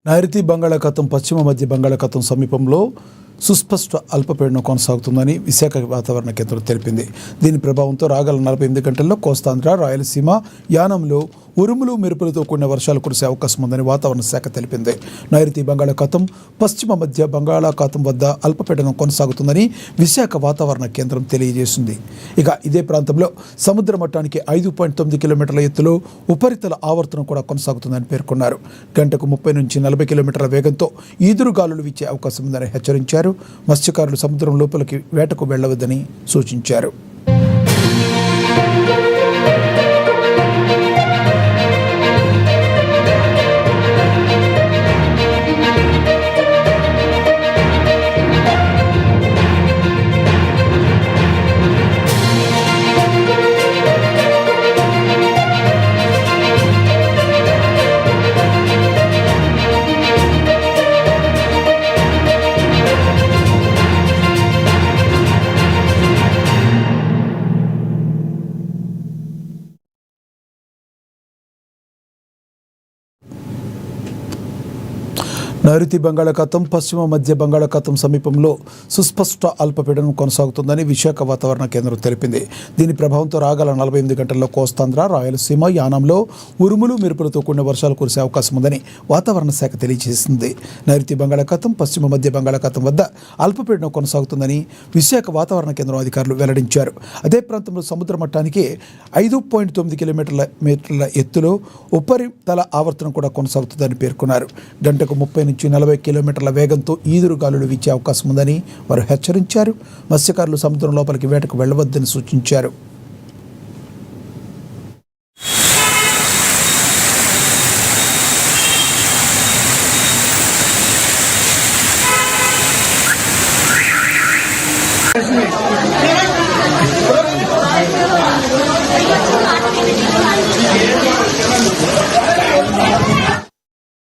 నైరుతి బంగాళాఖాతం పశ్చిమ మధ్య బంగాళాఖాతం సమీపంలో సుస్పష్ట అల్పపీడనం కొనసాగుతుందని విశాఖ వాతావరణ కేంద్రం తెలిపింది. దీని ప్రభావంతో రాగల 48 గంటల్లో కోస్తాంధ్ర, రాయలసీమ, యానంలో ఉరుములు మెరుపులతో కూడిన వర్షాలు కురిసే అవకాశం ఉందని వాతావరణ శాఖ తెలిపింది. నైరుతి బంగాళాఖాతం పశ్చిమ మధ్య బంగాళాఖాతం వద్ద అల్పపీడనం కొనసాగుతుందని విశాఖ వాతావరణ కేంద్రం తెలియజేసింది. ఇక ఇదే ప్రాంతంలో సముద్ర మట్టానికి 5.9 కిలోమీటర్ల ఎత్తులో ఉపరితల ఆవర్తనం కూడా కొనసాగుతుందని పేర్కొన్నారు. గంటకు 30 నుంచి 40 కిలోమీటర్ల వేగంతో ఈదురుగాలులు వీచే అవకాశం ఉందని హెచ్చరించారు. మత్స్యకారులు సముద్రం లోపలికి వేటకు వెళ్లవద్దని సూచించారు. నైరుతి బంగాళాఖాతం పశ్చిమ మధ్య బంగాళాఖాతం సమీపంలో సుస్పష్ట అల్పపీడనం కొనసాగుతుందని విశాఖ వాతావరణ కేంద్రం తెలిపింది. దీని ప్రభావంతో రాగల 48 గంటల్లో కోస్తాంధ్ర, రాయలసీమ, యానంలో ఉరుములు మెరుపులతో కూడిన వర్షాలు కురిసే అవకాశం ఉందని వాతావరణ శాఖ తెలియజేసింది. నైరుతి బంగాళాఖాతం పశ్చిమ మధ్య బంగాళాఖాతం వద్ద అల్పపీడనం కొనసాగుతుందని విశాఖ వాతావరణ కేంద్రం అధికారులు వెల్లడించారు. అదే ప్రాంతంలో సముద్ర మట్టానికి 5.9 కిలోమీటర్ల ఎత్తులో ఉపరితల ఆవర్తనం కూడా కొనసాగుతుందని పేర్కొన్నారు. గంటకు 30 నుంచి 40 కిలోమీటర్ల వేగంతో ఈదురుగాలులు వీచే అవకాశం ఉందని వారు హెచ్చరించారు. మత్స్యకారులు సముద్రం లోపలికి వేటకు వెళ్లవద్దని సూచించారు.